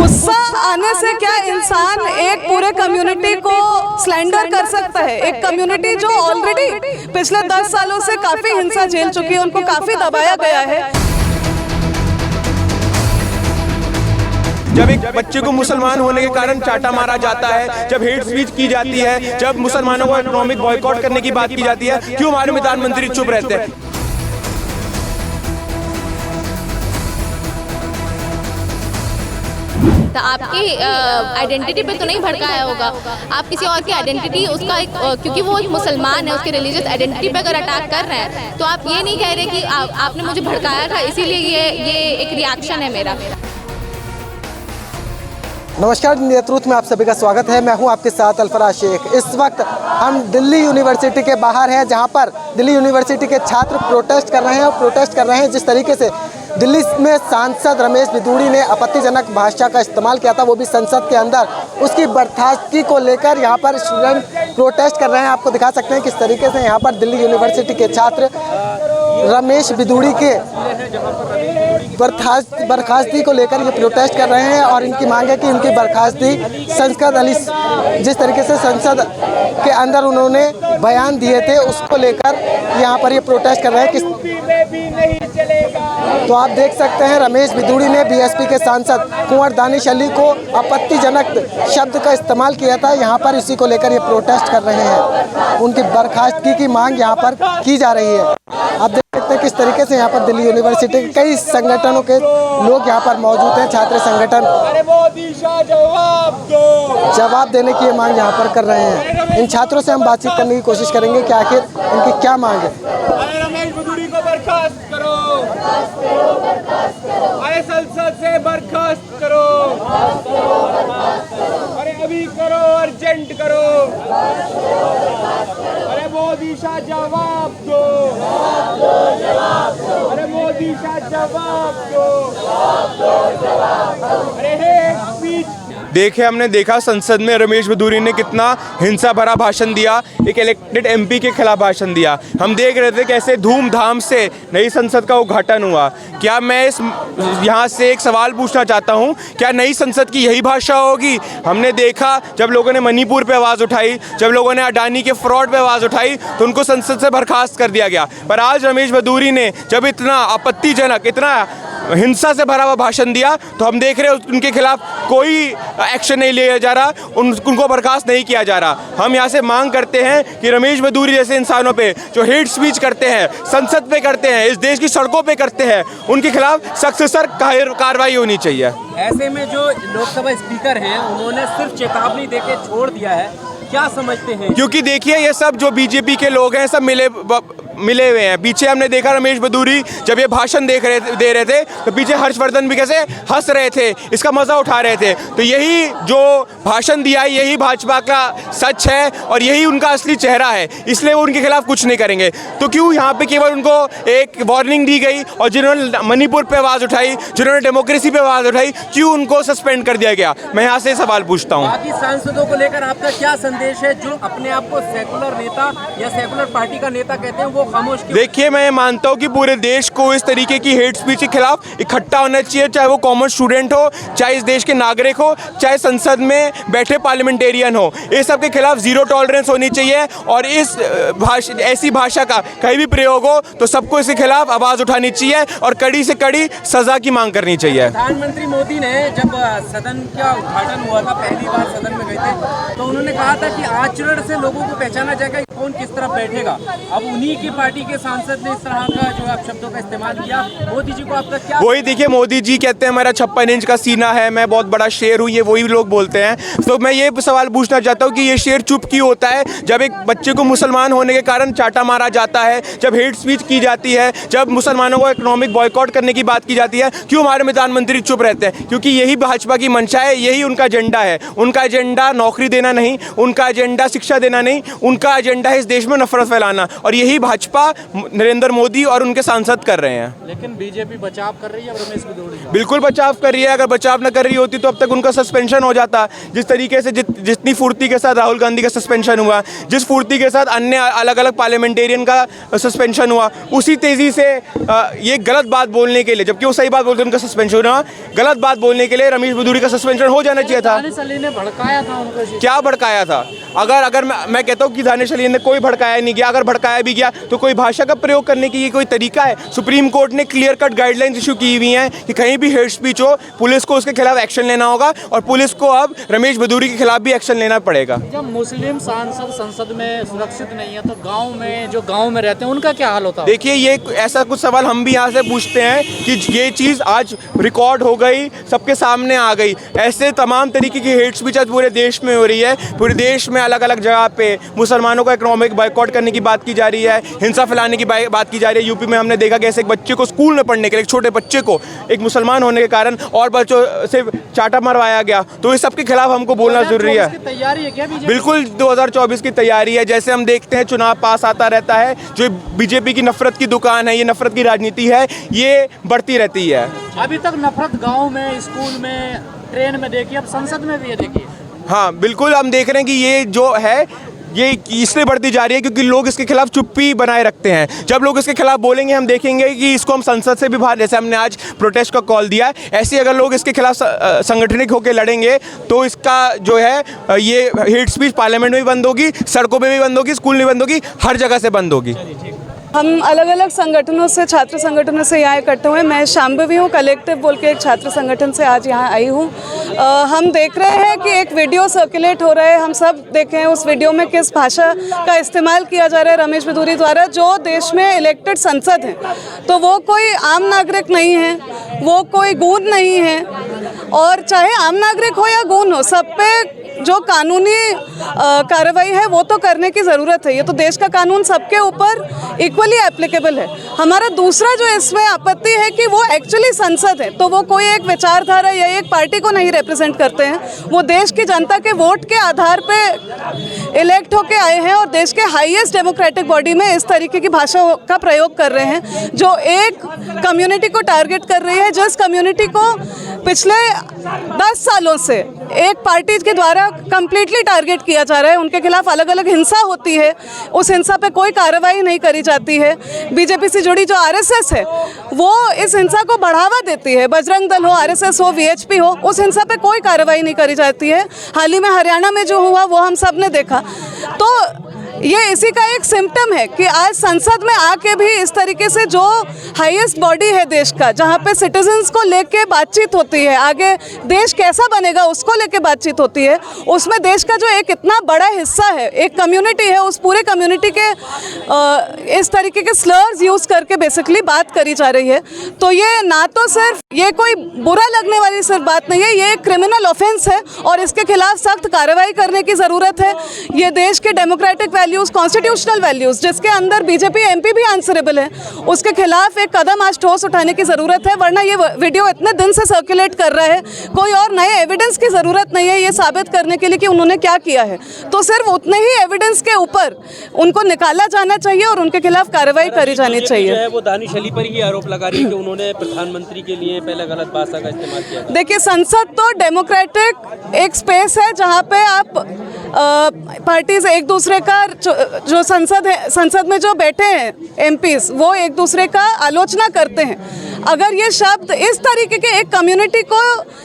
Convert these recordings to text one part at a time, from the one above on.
गुस्सा आने से क्या इंसान एक पूरे कम्युनिटी को स्लैंडर कर सकता है? एक कम्युनिटी जो ऑलरेडी पिछले 10 सालों से काफी हिंसा झेल चुकी है, उनको काफी दबाया गया है। जब एक बच्चे को मुसलमान होने के कारण चाटा मारा जाता है, जब हेट स्पीच की जाती है, जब मुसलमानों को इकोनॉमिक बॉयकॉट करने की बात की जाती है, क्यों हमारे प्रधानमंत्री चुप रहते हैं? तो आपकी आइडेंटिटी पे तो नहीं भड़काया होगा, आप किसी और की आइडेंटिटी उसका एक क्योंकि वो एक मुसलमान है उसके रिलीजियस आइडेंटिटी पे अगर अटैक कर रहे हैं तो आप ये नहीं कह रहे कि आपने मुझे भड़काया था इसीलिए ये एक रिएक्शन है मेरा। नमस्कार, नेतृत्व में आप सभी का स्वागत है। मैं हूं आपके साथ अल्फराज शेख। इस वक्त हम दिल्ली यूनिवर्सिटी के बाहर हैं, जहां पर दिल्ली यूनिवर्सिटी के छात्र प्रोटेस्ट कर रहे हैं और प्रोटेस्ट कर रहे हैं जिस तरीके से दिल्ली में सांसद रमेश बिधूड़ी ने आपत्तिजनक भाषा का इस्तेमाल किया था, वो भी संसद के अंदर, उसकी बर्खास्तगी को लेकर यहाँ पर स्टूडेंट प्रोटेस्ट कर रहे हैं। आपको दिखा सकते हैं किस तरीके से यहाँ पर दिल्ली यूनिवर्सिटी के छात्र रमेश बिधूड़ी के बर्खास्तगी को लेकर ये प्रोटेस्ट कर रहे हैं और इनकी मांग है कि उनकी बर्खास्तगी जिस तरीके से संसद के अंदर उन्होंने बयान दिए थे उसको लेकर यहाँ पर ये प्रोटेस्ट कर रहे हैं। तो आप देख सकते हैं रमेश बिधूड़ी ने बीएसपी के सांसद कुंवर दानिश अली को आपत्तिजनक शब्द का इस्तेमाल किया था। यहाँ पर इसी को लेकर ये प्रोटेस्ट कर रहे हैं, उनकी बर्खास्तगी की मांग यहाँ पर की जा रही है। आप देख सकते हैं किस तरीके से यहाँ पर दिल्ली यूनिवर्सिटी के कई संगठनों के लोग यहाँ पर मौजूद हैं। छात्र संगठन जवाब देने की ये मांग यहाँ पर कर रहे हैं। इन छात्रों से हम बातचीत करने की कोशिश करेंगे कि आखिर इनकी क्या मांग है। रमेश बिधूड़ी को बर्खास्त करो, अरे संसद से बर्खास्त करो, अरे अभी करो, अर्जेंट करो, अरे मोदी शाह जवाब दो, अरे मोदी शाह जवाब दो, अरे हेट स्पीच। देखे हमने देखा संसद में रमेश बिधूड़ी ने कितना हिंसा भरा भाषण दिया, एक इलेक्टेड एमपी के खिलाफ भाषण दिया। हम देख रहे थे कैसे धूमधाम से नई संसद का उद्घाटन हुआ। क्या मैं यहाँ से एक सवाल पूछना चाहता हूँ, क्या नई संसद की यही भाषा होगी? हमने देखा जब लोगों ने मणिपुर पे आवाज़ उठाई, जब लोगों ने अडानी के फ्रॉड पे आवाज़ उठाई तो उनको संसद से बर्खास्त कर दिया गया। पर आज रमेश बिधूड़ी ने जब इतना आपत्तिजनक, इतना हिंसा से भरा हुआ भाषण दिया तो हम देख रहे हैं उनके खिलाफ कोई एक्शन नहीं लिया जा रहा, उनको बर्खास्त नहीं किया जा रहा। हम यहाँ से मांग करते हैं कि रमेश बिधूड़ी जैसे इंसानों पे जो हेट स्पीच करते हैं, संसद पे करते हैं, इस देश की सड़कों पे करते हैं, उनके खिलाफ सख्त से सख्त कार्रवाई होनी चाहिए। ऐसे में जो लोकसभा स्पीकर हैं उन्होंने सिर्फ चेतावनी देके छोड़ दिया है, क्या समझते हैं? क्योंकि देखिए ये सब जो बीजेपी के लोग हैं सब मिले हुए हैं। पीछे हमने देखा रमेश बिधूड़ी जब ये भाषण दे रहे थे तो पीछे हर्षवर्धन भी कैसे हंस रहे थे, इसका मजा उठा रहे थे। तो यही जो भाषण दिया है यही भाजपा का सच है और यही उनका असली चेहरा है, इसलिए वो उनके खिलाफ कुछ नहीं करेंगे। तो क्यों यहाँ पे केवल उनको एक वार्निंग दी गई और जिन्होंने मणिपुर पे आवाज़ उठाई, जिन्होंने डेमोक्रेसी पे आवाज़ उठाई, क्यों उनको सस्पेंड कर दिया गया? मैं यहाँ से सवाल पूछता हूँ। बाकी सांसदों को लेकर आपका क्या संदेश है जो अपने आप को सेकुलर नेता या सेकुलर पार्टी का नेता कहते हैं, वो खामोश क्यों? देखिए मैं मानता हूँ कि पूरे देश को इस तरीके की हेट स्पीच के खिलाफ इकट्ठा होना चाहिए, चाहे वो कॉमन स्टूडेंट हो, चाहे इस देश के नागरिक हो, चाहे संसद में बैठे पार्लियामेंटेरियन हो। इस सब के खिलाफ जीरो टॉलरेंस होनी चाहिए और ऐसी भाषा का कहीं भी प्रयोग हो तो सबको इसके खिलाफ आवाज़ उठानी चाहिए और कड़ी से कड़ी सजा की मांग करनी चाहिए। प्रधानमंत्री मोदी ने जब सदन का उद्घाटन हुआ था, पहली बार सदन में गए थे, तो उन्होंने कहा था कि आचरण से लोगों को पहचाना जाएगा कौन किस तरफ बैठेगा। अब उन्हीं की पार्टी के सांसद ने इस तरह का जो आप शब्दों का इस्तेमाल किया, मोदी जी को आपका क्या? वही देखिए, मोदी जी कहते हैं मेरा 56 इंच का सीना है, मैं बहुत बड़ा शेर हूँ, ये वही लोग बोलते हैं। तो मैं ये सवाल पूछना चाहता हूँ कि ये शेर चुप क्यों होता है जब एक बच्चे को मुसलमान होने के कारण चाटा मारा जाता है, जब हेट स्पीच की जाती है, जब मुसलमानों को इकोनॉमिक बॉयकॉट करने की बात की जाती है, क्यों हमारे प्रधानमंत्री चुप रहते हैं? क्योंकि यही भाजपा की मंशा है, यही उनका एजेंडा है। उनका एजेंडा नौकरी देना नहीं, उनका एजेंडा शिक्षा देना नहीं, उनका एजेंडा एजेंडा है इस देश में नफरत फैलाना, और यही भाजपा, नरेंद्र मोदी और उनके सांसद कर रहे हैं। लेकिन बीजेपी बचाव कर रही है रमेश भदौरिया का। बिल्कुल बचाव कर रही है। अगर बचाव न कर रही होती तो अब तक उनका सस्पेंशन हो जाता। जिस तरीके से जितनी फुर्ती के साथ राहुल गांधी का सस्पेंशन हुआ, जिस फुर्ती के साथ अन्य अलग अलग पार्लियामेंटेरियन का सस्पेंशन हुआ, उसी तेजी से ये गलत बात बोलने के लिए, जबकि वो सही बात बोलते उनका सस्पेंशन हुआ, गलत बात बोलने के लिए रमेश भदौरिया का सस्पेंशन हो जाना चाहिए था। दानिश अली ने भड़काया था उनको। क्या भड़काया था? अगर मैं कहता हूँ कि दानिश अली ने कोई भड़काया नहीं गया। अगर भड़काया भी गया तो कोई भाषा का प्रयोग करने की ये कोई तरीका है? सुप्रीम कोर्ट ने क्लियर कट गाइडलाइंस इशू की हुई हैं कि कहीं भी हेट स्पीच हो, पुलिस को उसके खिलाफ एक्शन लेना होगा, और पुलिस को अब रमेश भदौरिया के खिलाफ भी एक्शन लेना पड़ेगा। जब मुस्लिम सांसद संसद में सुरक्षित नहीं है तो गांव में जो गांव में रहते हैं उनका क्या हाल होता है? देखिए, ये ऐसा कुछ सवाल हम भी यहाँ से पूछते हैं कि ये चीज़ आज रिकॉर्ड हो गई, सबके सामने आ गई। ऐसे तमाम तरीके की हेट स्पीच आज पूरे देश में हो रही है। पूरे देश में अलग अलग जगह पे मुसलमानों को इकोनॉमिक बायकॉट करने की बात की जा रही है, हिंसा फैलाने की बात की जा रही है। यूपी में हमने देखा कि ऐसे एक बच्चे को स्कूल में पढ़ने के लिए, एक छोटे बच्चे को एक मुसलमान होने के कारण और बच्चों से चाटा मरवाया गया। तो इस सब के खिलाफ हमको बोलना जरूरी है। तैयारी है क्या बीजेपी? बिल्कुल 2024 की तैयारी है। जैसे हम देखते हैं चुनाव पास आता रहता है, जो बीजेपी की नफरत की दुकान है, ये नफरत की राजनीति है, ये बढ़ती रहती है। अभी तक नफरत गांव में, स्कूल में, ट्रेन में देखिए, अब संसद में भी है देखिए। हाँ बिल्कुल, हम देख रहे हैं कि ये जो है ये इसलिए बढ़ती जा रही है क्योंकि लोग इसके खिलाफ चुप्पी बनाए रखते हैं। जब लोग इसके खिलाफ बोलेंगे, हम देखेंगे कि इसको हम संसद से भी बाहर, जैसे हमने आज प्रोटेस्ट का कॉल दिया, ऐसे अगर लोग इसके खिलाफ संगठनिक होकर लड़ेंगे तो इसका जो है ये हेट स्पीच पार्लियामेंट में भी बंद होगी, सड़कों पे भी बंद होगी, स्कूल में बंद होगी, हर जगह से बंद होगी। हम अलग अलग संगठनों से, छात्र संगठनों से यहाँ इकट्ठे हुए। मैं शाम्भवी हूँ, कलेक्टिव बोल के एक छात्र संगठन से आज यहाँ आई हूँ। हम देख रहे हैं कि एक वीडियो सर्कुलेट हो रहा है, हम सब देखें उस वीडियो में किस भाषा का इस्तेमाल किया जा रहा है रमेश भदौरिया द्वारा। जो देश में इलेक्टेड संसद हैं, तो वो कोई आम नागरिक नहीं है, वो कोई गूंज नहीं है, और चाहे आम नागरिक हो या गूंज हो, सब पे जो कानूनी कार्रवाई है वो तो करने की ज़रूरत है। ये तो देश का कानून सबके ऊपर इक्वली एप्लीकेबल है। हमारा दूसरा जो इसमें आपत्ति है कि वो एक्चुअली संसद है, तो वो कोई एक विचारधारा या एक पार्टी को नहीं रिप्रेजेंट करते हैं। वो देश की जनता के वोट के आधार पे इलेक्ट होके आए हैं, और देश के हाईएस्ट डेमोक्रेटिक बॉडी में इस तरीके की भाषा का प्रयोग कर रहे हैं, जो एक कम्युनिटी को टारगेट कर रही है, जिस कम्युनिटी को पिछले 10 सालों से एक पार्टी के द्वारा कंप्लीटली टारगेट किया जा रहा है। उनके खिलाफ अलग अलग हिंसा होती है, उस हिंसा पे कोई कार्रवाई नहीं करी जाती है। बीजेपी से जुड़ी जो आरएसएस है, वो इस हिंसा को बढ़ावा देती है। बजरंग दल हो, आरएसएस हो, वीएचपी हो, उस हिंसा पे कोई कार्रवाई नहीं करी जाती है। हाल ही में हरियाणा में जो हुआ वो हम सब ने देखा। तो ये इसी का एक सिम्टम है कि आज संसद में आके भी इस तरीके से, जो हाईएस्ट बॉडी है देश का, जहाँ पे सिटीजन्स को लेके बातचीत होती है, आगे देश कैसा बनेगा उसको लेके बातचीत होती है, उसमें देश का जो एक इतना बड़ा हिस्सा है, एक कम्युनिटी है, उस पूरे कम्युनिटी के इस तरीके के स्लर्स यूज़ करके बेसिकली बात करी जा रही है। तो ये ना तो सिर्फ ये कोई बुरा लगने वाली सिर्फ बात नहीं है, ये एक क्रिमिनल ऑफेंस है, और इसके खिलाफ सख्त कार्रवाई करने की ज़रूरत है। ये देश के डेमोक्रेटिक वैल्यूज़, कॉन्स्टिट्यूशनल वैल्यूज़, जिसके अंदर बीजेपी एमपी भी आंसरेबल है, उसके खिलाफ एक कदम आज ठोस उठाने की ज़रूरत है। वरना ये वीडियो इतने दिन से सर्कुलेट कर रहा है, कोई और नए एविडेंस की ज़रूरत नहीं है ये साबित करने के लिए कि उन्होंने क्या किया है। तो सिर्फ उतने ही एविडेंस के ऊपर उनको निकाला जाना चाहिए और उनके खिलाफ कार्रवाई करी जानी चाहिए। वो दानिश अली पर ही आरोप लगा रही है कि उन्होंने प्रधानमंत्री के लिए पहले गलत भाषा का इस्तेमाल किया। देखिए, संसद तो डेमोक्रेटिक एक स्पेस है जहाँ पे आप पार्टीज एक दूसरे का, जो संसद में जो बैठे हैं एमपीज, वो एक दूसरे का आलोचना करते हैं। अगर ये शब्द इस तरीके के एक कम्युनिटी को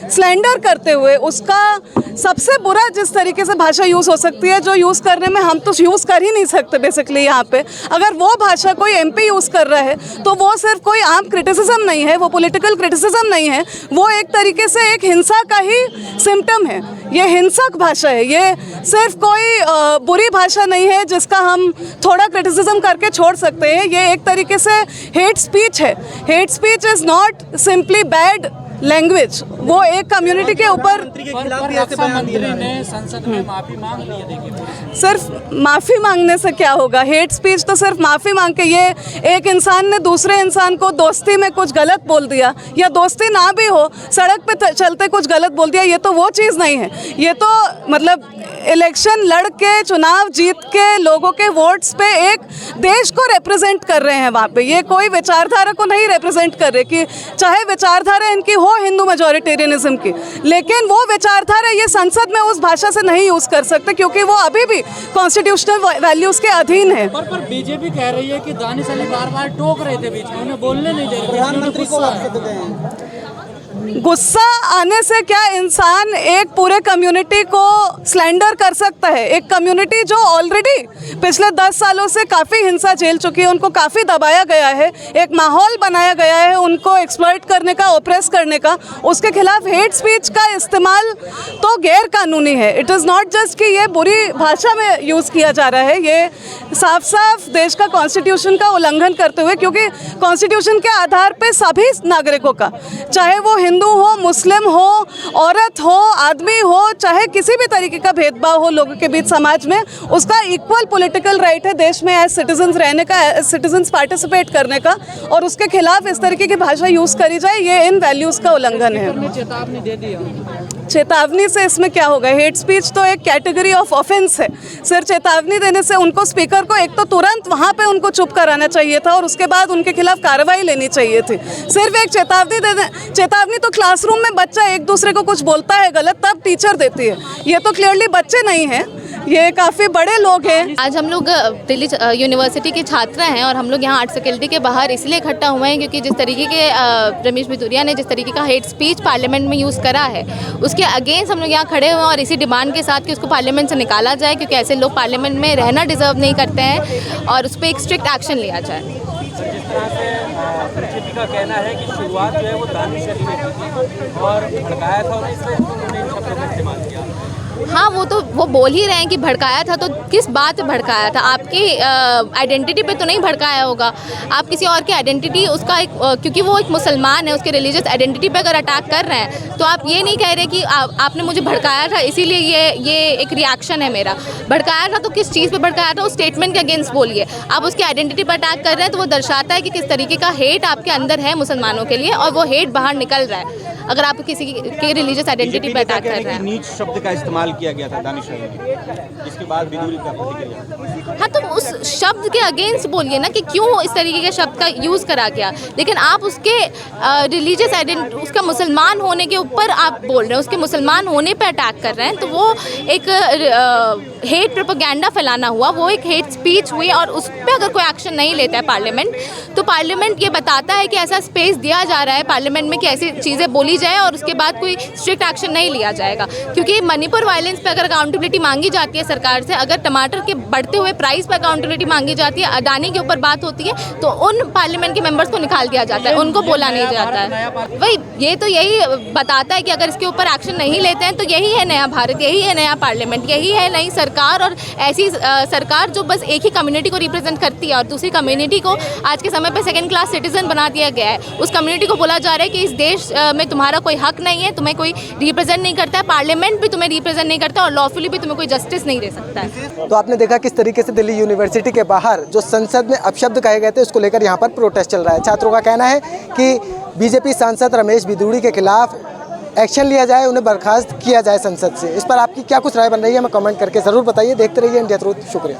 स्लैंडर करते हुए, उसका सबसे बुरा जिस तरीके से भाषा यूज़ हो सकती है, जो यूज़ करने में हम तो यूज़ कर ही नहीं सकते बेसिकली यहाँ पे, अगर वो भाषा कोई एमपी यूज़ कर रहा है तो वो सिर्फ कोई आम क्रिटिसिज्म नहीं है, वो पॉलिटिकल क्रिटिसिज्म नहीं है, वो एक तरीके से एक हिंसा का ही सिम्टम है। ये हिंसक भाषा है, ये सिर्फ कोई बुरी भाषा नहीं है जिसका हम थोड़ा क्रिटिसिज्म करके छोड़ सकते हैं। ये एक तरीके से हेट स्पीच है। Hate speech is not simply bad language, वो एक कम्युनिटी के ऊपर रक्षा मंत्री ने संसद में माफी मांग ली है। देखिए सिर्फ माफ़ी मांगने से क्या होगा? हेट स्पीच तो सिर्फ माफ़ी मांग के, ये एक इंसान ने दूसरे इंसान को दोस्ती में कुछ गलत बोल दिया या दोस्ती ना भी हो, सड़क पे चलते कुछ गलत बोल दिया, ये तो वो चीज़ नहीं है। ये तो मतलब इलेक्शन लड़ के चुनाव जीत के लोगों के वोट्स पे एक देश को रिप्रेजेंट कर रहे हैं वहाँ पे। ये कोई विचारधारा को नहीं रिप्रेजेंट कर रहे, कि चाहे विचारधारा इनकी हो हिंदू मेजॉरिटेरियनिज्म की, लेकिन वो विचारधारा ये संसद में उस भाषा से नहीं यूज़ कर सकते, क्योंकि वो अभी भी कॉन्स्टिट्यूशनल वैल्यूज़ के अधीन है। पर बीजेपी कह रही है कि दानिश अली बार-बार टोक रहे थे बीच में, उन्हें बोलने नहीं दे रहे। प्रधानमंत्री को गुस्सा आने से क्या इंसान एक पूरे कम्युनिटी को स्लैंडर कर सकता है? एक कम्युनिटी जो ऑलरेडी पिछले 10 सालों से काफ़ी हिंसा झेल चुकी है, उनको काफ़ी दबाया गया है, एक माहौल बनाया गया है उनको एक्सप्लॉइट करने का, ओप्रेस करने का, उसके खिलाफ हेट स्पीच का इस्तेमाल तो गैर कानूनी है। इट इज़ नॉट जस्ट कि ये बुरी भाषा में यूज़ किया जा रहा है, ये साफ साफ देश का कॉन्स्टिट्यूशन का उल्लंघन करते हुए, क्योंकि कॉन्स्टिट्यूशन के आधार पर सभी नागरिकों का, चाहे वो हिंदू हो, मुस्लिम हो, औरत हो, आदमी हो, चाहे किसी भी तरीके का भेदभाव हो लोगों के बीच समाज में, उसका इक्वल पॉलिटिकल राइट है देश में एज सिटीजन्स रहने का, एज सिटीजन्स पार्टिसिपेट करने का, और उसके खिलाफ इस तरीके की भाषा यूज़ करी जाए, ये इन वैल्यूज़ का उल्लंघन है। चेतावनी दे दी। चेतावनी से इसमें क्या होगा? हेट स्पीच तो एक कैटेगरी ऑफ ऑफेंस है। सिर्फ चेतावनी देने से उनको, स्पीकर को, एक तो तुरंत वहाँ पे उनको चुप कराना चाहिए था और उसके बाद उनके खिलाफ कार्रवाई लेनी चाहिए थी। सिर्फ एक चेतावनी दे दें, चेतावनी तो क्लासरूम में बच्चा एक दूसरे को कुछ बोलता है गलत तब टीचर देती है, ये तो क्लियरली बच्चे नहीं हैं, ये काफ़ी बड़े लोग हैं। आज हम लोग दिल्ली यूनिवर्सिटी के छात्र हैं और हम लोग यहाँ आर्ट्स फैकल्टी के बाहर इसलिए इकट्ठा हुए हैं क्योंकि जिस तरीके के रमेश बिधूरिया ने जिस तरीके का हेट स्पीच पार्लियामेंट में यूज़ करा है, उसके अगेंस्ट हम लोग यहाँ खड़े हुए हैं और इसी डिमांड के साथ कि उसको पार्लियामेंट से निकाला जाए, क्योंकि ऐसे लोग पार्लियामेंट में रहना डिजर्व नहीं करते हैं और उस पर एक स्ट्रिक्ट एक्शन लिया जाए। जिस तरह से बीजेपी का कहना है कि शुरुआत जो है वो दानिश अली ने की थी और भड़काया था और इसलिए उन्होंने इन शब्दों का इस्तेमाल किया। हाँ, वो बोल ही रहे हैं कि भड़काया था, तो किस बात पे भड़काया था? आपकी आइडेंटिटी पे तो नहीं भड़काया होगा, आप किसी और की आइडेंटिटी, उसका एक क्योंकि वो एक मुसलमान है, उसके रिलीजियस आइडेंटिटी पे अगर अटैक कर रहे हैं तो आप ये नहीं कह रहे कि आपने मुझे भड़काया था इसीलिए ये एक रिएक्शन है मेरा। भड़काया था तो किस चीज़ पे भड़काया था, उस स्टेटमेंट के अगेंस्ट बोलिए। आप उसकी आइडेंटिटी पर अटैक कर रहे हैं तो वो दर्शाता है कि किस तरीके का हेट आपके अंदर है मुसलमानों के लिए, और वो हेट बाहर निकल रहा है अगर आप किसी के रिलीजियस आइडेंटिटी पर अटैक कर रहे हैं। नीच शब्द का इस्तेमाल किया गया था दानिश अली ने, जिसके बाद बिधूरी का प्रतिक्रिया। हाँ, तो उस शब्द के अगेंस्ट बोलिए ना कि क्यों इस तरीके के शब्द का यूज़ करा गया, लेकिन आप उसके रिलीजियस आइडेंटिटी, उसका मुसलमान होने के ऊपर आप बोल रहे हैं, उसके मुसलमान होने पे अटैक कर रहे हैं, तो वो एक हेट प्रोपेगेंडा फैलाना हुआ, वो एक हेट स्पीच हुई, और उस पर अगर कोई एक्शन नहीं लेता है पार्लियामेंट, तो पार्लियामेंट ये बताता है कि ऐसा स्पेस दिया जा रहा है पार्लियामेंट में कि ऐसी चीज़ें बोली जाए और उसके बाद कोई स्ट्रिक्ट एक्शन नहीं लिया जाएगा। क्योंकि मणिपुर वायलेंस पे अगर अकाउंटेबिलिटी मांगी जाती है सरकार से, अगर टमाटर के बढ़ते हुए प्राइस पर अकाउंटेबिलिटी मांगी जाती है, अडानी के ऊपर बात होती है, तो उन पार्लियामेंट के मेंबर्स को निकाल दिया जाता है, उनको बोला नहीं जाता है। वही ये तो यही बताता है कि अगर इसके ऊपर एक्शन नहीं लेते हैं तो यही है नया भारत, यही है नया पार्लियामेंट, यही है नई सरकार, और ऐसी सरकार जो बस एक ही कम्युनिटी को रिप्रेजेंट करती है और दूसरी कम्युनिटी को आज के समय पे सेकंड क्लास सिटीजन बना दिया गया है। उस कम्युनिटी को बोला जा रहा है कि इस देश में तुम्हारा कोई हक नहीं है, तुम्हें कोई रिप्रेजेंट नहीं करता है, पार्लियामेंट भी तुम्हें रिप्रेजेंट नहीं करता और लॉफुली भी तुम्हें कोई जस्टिस नहीं दे सकता है। तो आपने देखा किस तरीके से दिल्ली यूनिवर्सिटी के बाहर जो संसद में अपशब्द कहे गए थे उसको लेकर यहाँ पर प्रोटेस्ट चल रहा है। छात्रों का कहना है कि बीजेपी सांसद रमेश बिधूरी के खिलाफ एक्शन लिया जाए, उन्हें बर्खास्त किया जाए संसद से। इस पर आपकी क्या कुछ राय बन रही है, हमें कमेंट करके ज़रूर बताइए। देखते रहिए इंडिया ट्रूथ। शुक्रिया।